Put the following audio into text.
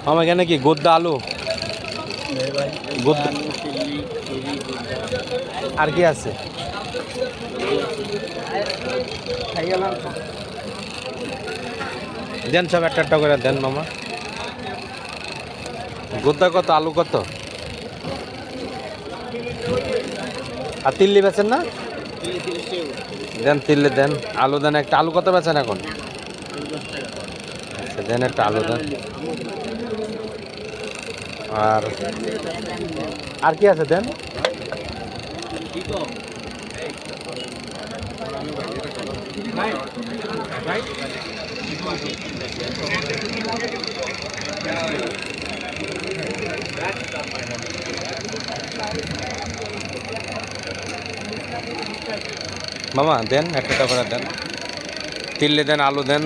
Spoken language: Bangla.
মামা এখানে কি গোদ্দা আলু গোদ্দা আর কি আছে? দেন সব একটা একটা করে দেন মামা। গোদ্দা কত, আলু কত? আর তিল্লি বেচেন না? দেন তিল্লি দেন, আলু দেন একটা। আলু কত বেচেন এখন? আচ্ছা দেন একটা আলু দেন। আর কি আছে দেন? মামা দেন একটা করে দেন, তিল্লি দেন, আলু দেন।